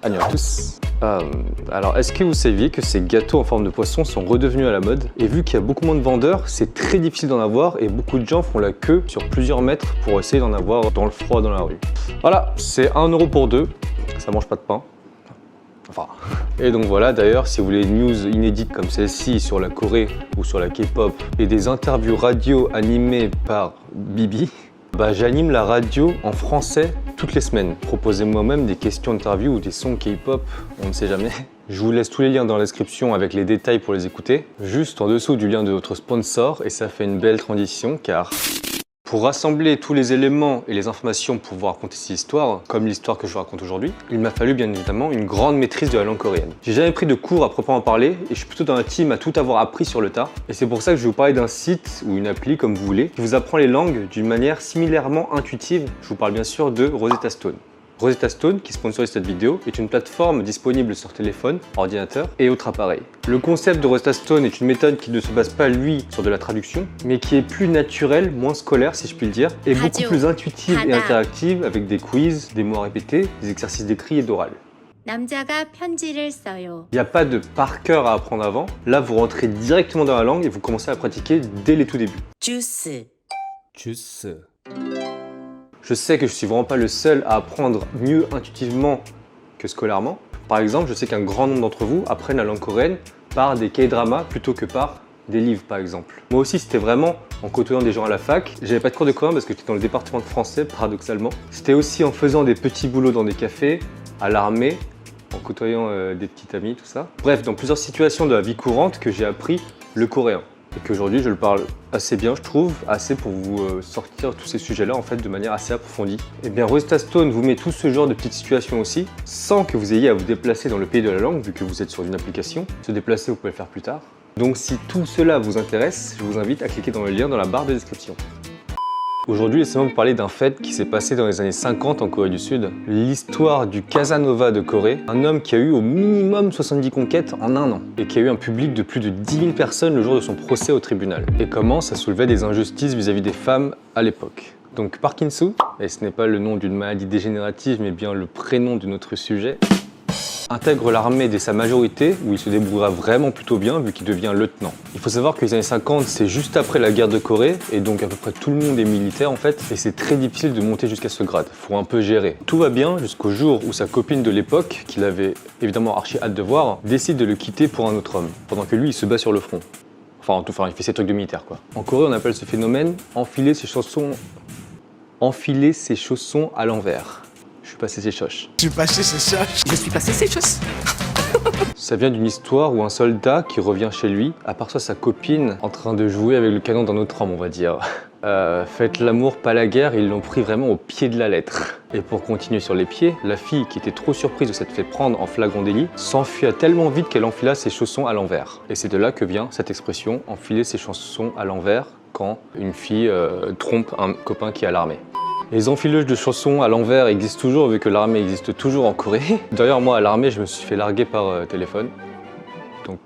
Annyeong à tous. Alors, est-ce que vous saviez que ces gâteaux en forme de poisson sont redevenus à la mode? Et vu qu'il y a beaucoup moins de vendeurs, c'est très difficile d'en avoir et beaucoup de gens font la queue sur plusieurs mètres pour essayer d'en avoir dans le froid dans la rue. Voilà, c'est 1 € pour 2, ça mange pas de pain. Enfin. Et donc voilà, d'ailleurs, si vous voulez une news inédite comme celle-ci sur la Corée ou sur la K-pop et des interviews radio animées par Bibi, j'anime la radio en français toutes les semaines. Proposez-moi même des questions d'interview ou des sons K-pop, on ne sait jamais. Je vous laisse tous les liens dans la description avec les détails pour les écouter, juste en dessous du lien de notre sponsor, et ça fait une belle transition car pour rassembler tous les éléments et les informations pour pouvoir raconter cette histoire, comme l'histoire que je vous raconte aujourd'hui, il m'a fallu bien évidemment une grande maîtrise de la langue coréenne. J'ai jamais pris de cours à proprement parler et je suis plutôt dans un team à tout avoir appris sur le tas. Et c'est pour ça que je vais vous parler d'un site ou une appli comme vous voulez, qui vous apprend les langues d'une manière similairement intuitive. Je vous parle bien sûr de Rosetta Stone. Rosetta Stone, qui sponsorise cette vidéo, est une plateforme disponible sur téléphone, ordinateur et autres appareils. Le concept de Rosetta Stone est une méthode qui ne se base pas, lui, sur de la traduction, mais qui est plus naturelle, moins scolaire, si je puis le dire, et beaucoup plus intuitive et interactive, avec des quiz, des mots à répéter, des exercices d'écrit et d'oral. 남자가 편지를 써요. Il n'y a pas de par cœur à apprendre avant. Là, vous rentrez directement dans la langue et vous commencez à pratiquer dès les tout débuts. 주스. Juice. Je sais que je suis vraiment pas le seul à apprendre mieux intuitivement que scolairement. Par exemple, je sais qu'un grand nombre d'entre vous apprennent la langue coréenne par des K-dramas plutôt que par des livres par exemple. Moi aussi, c'était vraiment en côtoyant des gens à la fac. J'avais pas de cours de coréen parce que j'étais dans le département de français, paradoxalement. C'était aussi en faisant des petits boulots dans des cafés, à l'armée, en côtoyant des petites amies, tout ça. Bref, dans plusieurs situations de la vie courante que j'ai appris le coréen. Et qu'aujourd'hui je le parle assez bien, je trouve, assez pour vous sortir tous ces sujets-là en fait de manière assez approfondie. Et bien Rosetta Stone vous met tout ce genre de petites situations aussi, sans que vous ayez à vous déplacer dans le pays de la langue, vu que vous êtes sur une application. Se déplacer, vous pouvez le faire plus tard. Donc si tout cela vous intéresse, je vous invite à cliquer dans le lien dans la barre de description. Aujourd'hui, laissez-moi vous parler d'un fait qui s'est passé dans les années 50 en Corée du Sud. L'histoire du Casanova de Corée, un homme qui a eu au minimum 70 conquêtes en 1 an et qui a eu un public de plus de 10 000 personnes le jour de son procès au tribunal. Et comment ça soulevait des injustices vis-à-vis des femmes à l'époque. Donc Park In-soo, et ce n'est pas le nom d'une maladie dégénérative mais bien le prénom de notre sujet, intègre l'armée dès sa majorité, où il se débrouillera vraiment plutôt bien vu qu'il devient lieutenant. Il faut savoir que les années 50, c'est juste après la guerre de Corée, et donc à peu près tout le monde est militaire en fait, et c'est très difficile de monter jusqu'à ce grade, faut un peu gérer. Tout va bien jusqu'au jour où sa copine de l'époque, qu'il avait évidemment archi hâte de voir, décide de le quitter pour un autre homme, pendant que lui il se bat sur le front. Enfin en tout cas, il fait ses trucs de militaire quoi. En Corée on appelle ce phénomène enfiler ses chaussons à l'envers. Je suis passé ses choches. Je suis passé ses choses. Ça vient d'une histoire où un soldat qui revient chez lui aperçoit sa copine en train de jouer avec le canon d'un autre homme, on va dire. Faites l'amour, pas la guerre, ils l'ont pris vraiment au pied de la lettre. Et pour continuer sur les pieds, la fille, qui était trop surprise de s'être fait prendre en flagrant délit, s'enfuit tellement vite qu'elle enfila ses chaussons à l'envers. Et c'est de là que vient cette expression, enfiler ses chaussons à l'envers, quand une fille trompe un copain qui est à l'armée. Les enfileuses de chaussons à l'envers existent toujours vu que l'armée existe toujours en Corée. D'ailleurs moi à l'armée je me suis fait larguer par téléphone. Donc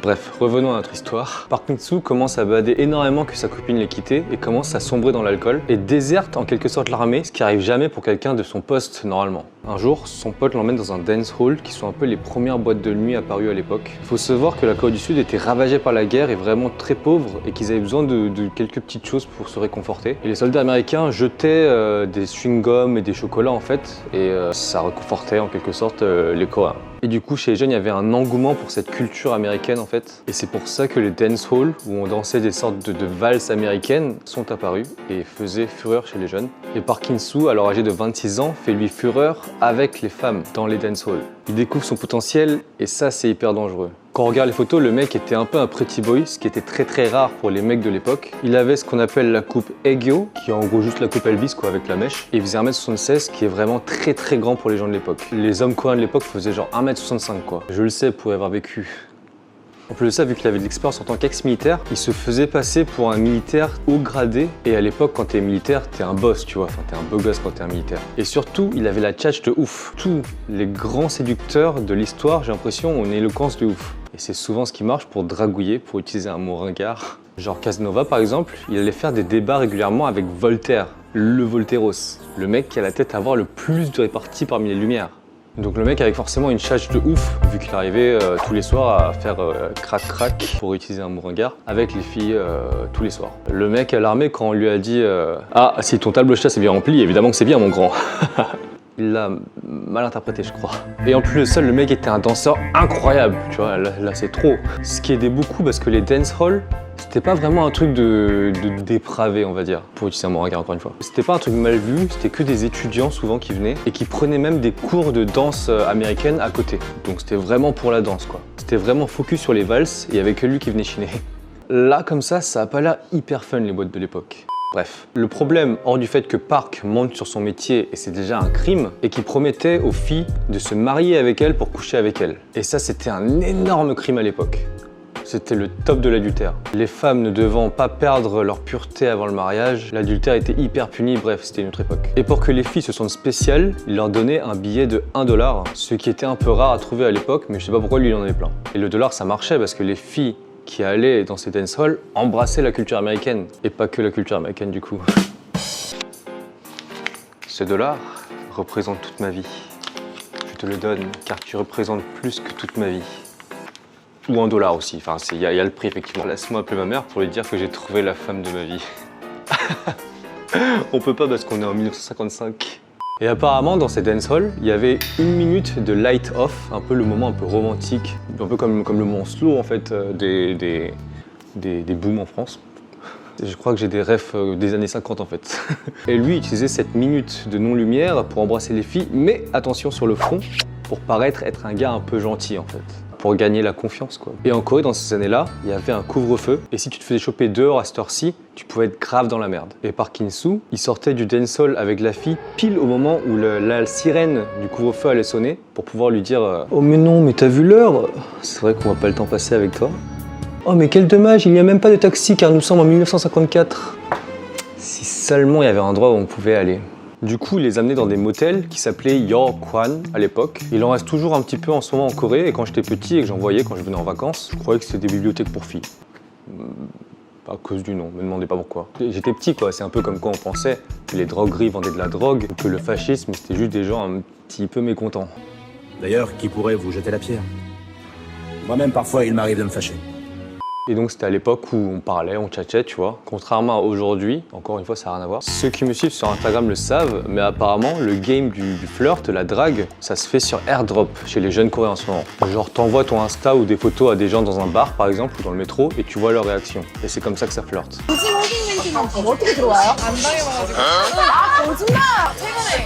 bref, revenons à notre histoire. Park In-soo commence à bader énormément que sa copine l'ait quitté et commence à sombrer dans l'alcool et déserte en quelque sorte l'armée, ce qui arrive jamais pour quelqu'un de son poste normalement. Un jour, son pote l'emmène dans un dance hall qui sont un peu les premières boîtes de nuit apparues à l'époque. Il faut savoir que la Corée du Sud était ravagée par la guerre et vraiment très pauvre et qu'ils avaient besoin de quelques petites choses pour se réconforter. Et les soldats américains jetaient des chewing-gums et des chocolats en fait et ça réconfortait en quelque sorte les Coréens. Et du coup, chez les jeunes, il y avait un engouement pour cette culture américaine en fait. Et c'est pour ça que les dance halls, où on dansait des sortes de valses américaines, sont apparus et faisaient fureur chez les jeunes. Et Park In-soo, alors âgé de 26 ans, fait lui fureur avec les femmes dans les dance halls. Il découvre son potentiel et ça, c'est hyper dangereux. Quand on regarde les photos, le mec était un peu un pretty boy, ce qui était très rare pour les mecs de l'époque. Il avait ce qu'on appelle la coupe Haegyo, qui est en gros juste la coupe Elvis quoi, avec la mèche. Et il faisait 1m76, qui est vraiment très grand pour les gens de l'époque. Les hommes coréens de l'époque faisaient genre 1m65 quoi. Je le sais pour y avoir vécu. En plus de ça, vu qu'il avait de l'expérience en tant qu'ex-militaire, il se faisait passer pour un militaire haut gradé. Et à l'époque, quand t'es militaire, t'es un boss, tu vois. Enfin, t'es un beau gosse quand t'es un militaire. Et surtout, il avait la tchatch de ouf. Tous les grands séducteurs de l'histoire, j'ai l'impression, ont une éloquence de ouf. Et c'est souvent ce qui marche pour dragouiller, pour utiliser un mot ringard. Genre Casanova, par exemple, il allait faire des débats régulièrement avec Voltaire, le Voltairos. Le mec qui a la tête à avoir le plus de répartie parmi les lumières. Donc le mec avait forcément une charge de ouf, vu qu'il arrivait tous les soirs à faire crac-crac, pour utiliser un mot ringard, avec les filles tous les soirs. Le mec à l'armée, quand on lui a dit ah, si ton table de chasse est bien rempli, évidemment que c'est bien mon grand. Il l'a mal interprété, je crois. Et en plus de ça, le mec était un danseur incroyable, tu vois, là c'est trop. Ce qui aidait beaucoup parce que les dance halls, c'était pas vraiment un truc de dépravé, on va dire, pour utiliser un mot ringard encore une fois. C'était pas un truc mal vu, c'était que des étudiants souvent qui venaient et qui prenaient même des cours de danse américaine à côté. Donc c'était vraiment pour la danse, quoi. C'était vraiment focus sur les valses et il y avait que lui qui venait chiner. Là, comme ça a pas l'air hyper fun les boîtes de l'époque. Bref, le problème, hors du fait que Park monte sur son métier et c'est déjà un crime, est qu'il promettait aux filles de se marier avec elle pour coucher avec elle. Et ça, c'était un énorme crime à l'époque. C'était le top de l'adultère. Les femmes ne devant pas perdre leur pureté avant le mariage, l'adultère était hyper puni, bref, c'était une autre époque. Et pour que les filles se sentent spéciales, il leur donnait un billet de 1 $, ce qui était un peu rare à trouver à l'époque, mais je sais pas pourquoi lui il en avait plein. Et le dollar, ça marchait parce que les filles qui allaient dans ces dance halls embrassaient la culture américaine. Et pas que la culture américaine du coup. Ce dollar représente toute ma vie. Je te le donne car tu représentes plus que toute ma vie. Ou un dollar aussi, enfin il y a le prix effectivement. Laisse-moi appeler ma mère pour lui dire que j'ai trouvé la femme de ma vie. On peut pas parce qu'on est en 1955. Et apparemment dans ces dance halls, il y avait 1 minute de light off, un peu le moment un peu romantique, un peu comme le moment slow en fait des booms en France. Je crois que j'ai des refs des années 50 en fait. Et lui utilisait cette minute de non-lumière pour embrasser les filles, mais attention sur le front, pour paraître être un gars un peu gentil en fait. Pour gagner la confiance quoi. Et en Corée dans ces années-là, il y avait un couvre-feu et si tu te faisais choper dehors à cette heure-ci, tu pouvais être grave dans la merde. Et Park In-soo, il sortait du dancehall avec la fille pile au moment où la sirène du couvre-feu allait sonner pour pouvoir lui dire oh mais non, mais t'as vu l'heure? C'est vrai qu'on va pas le temps passer avec toi. Oh mais quel dommage, il n'y a même pas de taxi car nous sommes en 1954. Si seulement il y avait un endroit où on pouvait aller. Du coup, il les amenait dans des motels qui s'appelaient Yeokwan à l'époque. Il en reste toujours un petit peu en ce moment en Corée et quand j'étais petit et que j'en voyais quand je venais en vacances, je croyais que c'était des bibliothèques pour filles. À cause du nom, me demandez pas pourquoi. J'étais petit quoi, c'est un peu comme quand on pensait que les drogueries vendaient de la drogue ou que le fascisme c'était juste des gens un petit peu mécontents. D'ailleurs, qui pourrait vous jeter la pierre? Moi-même, parfois, il m'arrive de me fâcher. Et donc c'était à l'époque où on parlait, on tchatchait, tu vois. Contrairement à aujourd'hui, encore une fois ça n'a rien à voir. Ceux qui me suivent sur Instagram le savent, mais apparemment le game du flirt, la drague, ça se fait sur airdrop chez les jeunes coréens en ce moment. Genre t'envoies ton Insta ou des photos à des gens dans un bar par exemple ou dans le métro et tu vois leur réaction. Et c'est comme ça que ça flirte. 어떻게 들어와요? 안 당해봐가지고. 아 거짓말! 최근에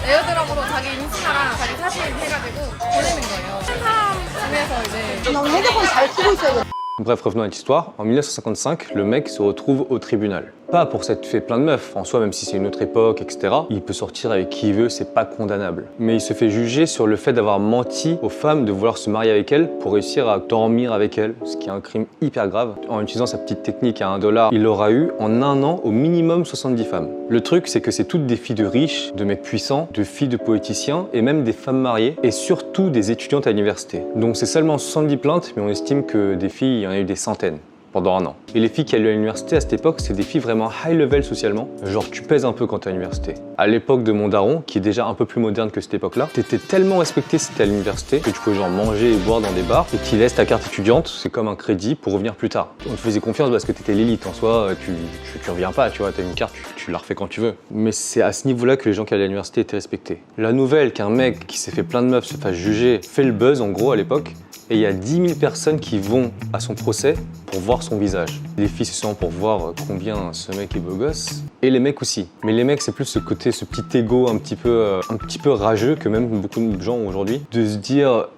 에어드랍으로 자기 인스타랑 자기 사진 해가지고 보내는 거예요. 한 사람 중에서 이제 난 핸드폰 잘 키고 있어야 돼. Bref, revenons à l'histoire. En 1955, le mec se retrouve au tribunal. Pas pour s'être fait plein de meufs, en soi, même si c'est une autre époque, etc. Il peut sortir avec qui il veut, c'est pas condamnable. Mais il se fait juger sur le fait d'avoir menti aux femmes de vouloir se marier avec elles pour réussir à dormir avec elles, ce qui est un crime hyper grave. En utilisant sa petite technique à 1 $, il aura eu en 1 an au minimum 70 femmes. Le truc, c'est que c'est toutes des filles de riches, de mecs puissants, de filles de politiciens et même des femmes mariées et surtout des étudiantes à l'université. Donc c'est seulement 70 plaintes, mais on estime que des filles, il y en a eu des centaines. Pendant 1 an. Et les filles qui allaient à l'université à cette époque, c'est des filles vraiment high level socialement. Genre tu pèses un peu quand t'es à l'université. À l'époque de mon daron, qui est déjà un peu plus moderne que cette époque-là, t'étais tellement respecté si t'étais à l'université que tu pouvais genre manger et boire dans des bars et qu'ils laissent ta carte étudiante, c'est comme un crédit pour revenir plus tard. On te faisait confiance parce que t'étais l'élite en soi, tu reviens pas, tu vois, t'as une carte, tu la refais quand tu veux. Mais c'est à ce niveau-là que les gens qui allaient à l'université étaient respectés. La nouvelle qu'un mec qui s'est fait plein de meufs se fasse juger fait le buzz en gros à l'époque. Et il y a 10 000 personnes qui vont à son procès pour voir son visage. Les filles, c'est souvent pour voir combien ce mec est beau gosse. Et les mecs aussi. Mais les mecs, c'est plus ce côté, ce petit ego un petit peu rageux que même beaucoup de gens ont aujourd'hui. De se dire,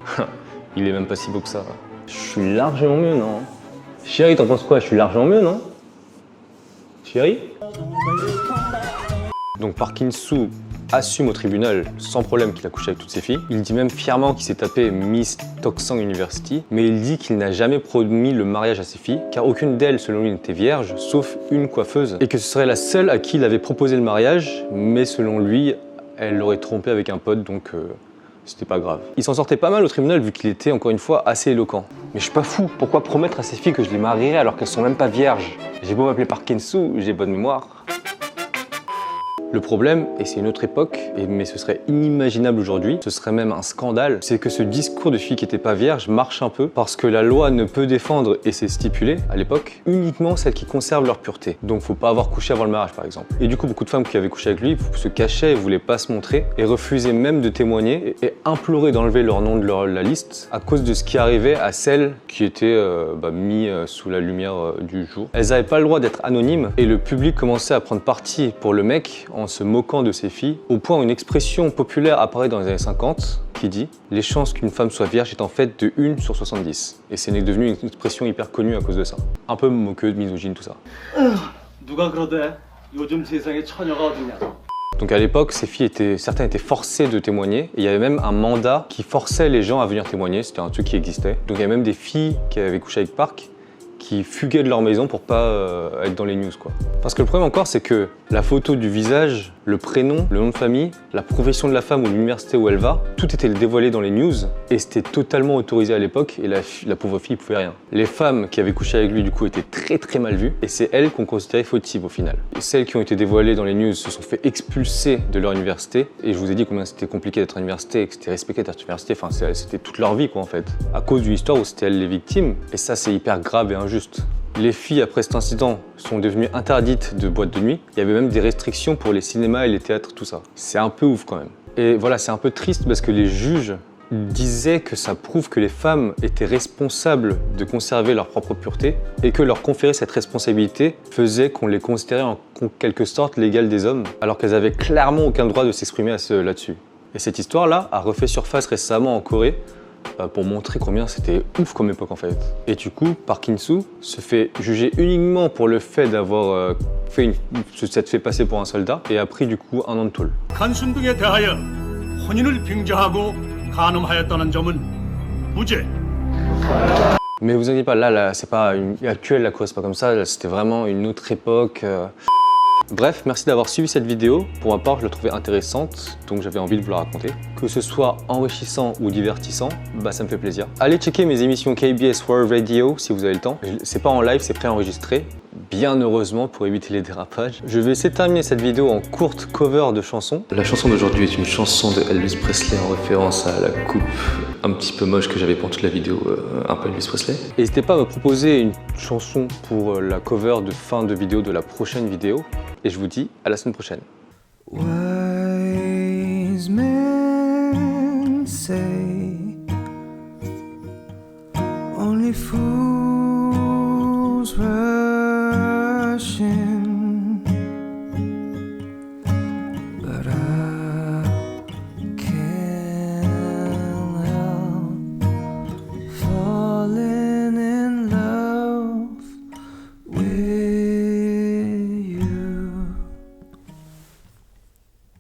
il est même pas si beau que ça. Je suis largement mieux, non? Chérie, t'en penses quoi? Je suis largement mieux, non? Chérie? Donc Park In-soo assume au tribunal sans problème qu'il a couché avec toutes ses filles. Il dit même fièrement qu'il s'est tapé Miss Toksang University, mais il dit qu'il n'a jamais promis le mariage à ses filles, car aucune d'elles, selon lui, n'était vierge, sauf une coiffeuse, et que ce serait la seule à qui il avait proposé le mariage, mais selon lui, elle l'aurait trompé avec un pote, donc c'était pas grave. Il s'en sortait pas mal au tribunal vu qu'il était, encore une fois, assez éloquent. Mais je suis pas fou, pourquoi promettre à ses filles que je les marierai alors qu'elles sont même pas vierges? J'ai beau m'appeler Park In-soo, j'ai bonne mémoire. Le problème, et c'est une autre époque, mais ce serait inimaginable aujourd'hui, ce serait même un scandale, c'est que ce discours de filles qui n'étaient pas vierges marche un peu parce que la loi ne peut défendre, et c'est stipulé à l'époque, uniquement celles qui conservent leur pureté. Donc faut pas avoir couché avant le mariage par exemple. Et du coup beaucoup de femmes qui avaient couché avec lui se cachaient et voulaient pas se montrer et refusaient même de témoigner et imploraient d'enlever leur nom de la liste à cause de ce qui arrivait à celles qui étaient mis sous la lumière du jour. Elles n'avaient pas le droit d'être anonymes et le public commençait à prendre parti pour le mec en se moquant de ces filles, au point où une expression populaire apparaît dans les années 50 qui dit « Les chances qu'une femme soit vierge est en fait de 1 sur 70 ». Et c'est devenu une expression hyper connue à cause de ça. Un peu moqueux, misogyne, tout ça. 누가 그러대? 요즘 세상에 처녀가 어딨냐? Donc à l'époque, ces filles certaines étaient forcées de témoigner. Et il y avait même un mandat qui forçait les gens à venir témoigner. C'était un truc qui existait. Donc il y a même des filles qui avaient couché avec Park qui fuguaient de leur maison pour pas être dans les news, quoi. Parce que le problème encore, c'est que la photo du visage, le prénom, le nom de famille, la profession de la femme ou l'université où elle va, tout était dévoilé dans les news et c'était totalement autorisé à l'époque et la pauvre fille pouvait rien. Les femmes qui avaient couché avec lui du coup étaient très mal vues et c'est elles qu'on considérait fautives au final. Et celles qui ont été dévoilées dans les news se sont fait expulser de leur université et je vous ai dit combien c'était compliqué d'être à l'université et que c'était respecté d'être à l'université, enfin c'était toute leur vie quoi en fait. À cause d'une histoire où c'était elles les victimes et ça c'est hyper grave et injuste. Les filles, après cet incident, sont devenues interdites de boîtes de nuit. Il y avait même des restrictions pour les cinémas et les théâtres, tout ça. C'est un peu ouf quand même. Et voilà, c'est un peu triste parce que les juges disaient que ça prouve que les femmes étaient responsables de conserver leur propre pureté et que leur conférer cette responsabilité faisait qu'on les considérait en quelque sorte l'égale des hommes, alors qu'elles avaient clairement aucun droit de s'exprimer là-dessus. Et cette histoire-là a refait surface récemment en Corée pour montrer combien c'était ouf comme époque en fait. Et du coup, Park In-soo se fait juger uniquement pour le fait d'avoir s'être fait passer pour un soldat et a pris du coup 1 an de tôle. 간순등에 대하여 혼인을 빙자하고 간음하였다는 점은 무죄. Mais vous inquiétez pas, là c'est pas actuel, la Corée c'est pas comme ça, c'était vraiment une autre époque. Bref, merci d'avoir suivi cette vidéo. Pour ma part, je la trouvais intéressante, donc j'avais envie de vous la raconter. Que ce soit enrichissant ou divertissant, ça me fait plaisir. Allez checker mes émissions KBS World Radio si vous avez le temps. C'est pas en live, c'est préenregistré. Bien heureusement pour éviter les dérapages. Je vais essayer de terminer cette vidéo en courte cover de chanson. La chanson d'aujourd'hui est une chanson de Elvis Presley en référence à la coupe un petit peu moche que j'avais pour toute la vidéo, un peu Elvis Presley. N'hésitez pas à me proposer une chanson pour la cover de fin de vidéo de la prochaine vidéo. Et je vous dis à la semaine prochaine. Ouais.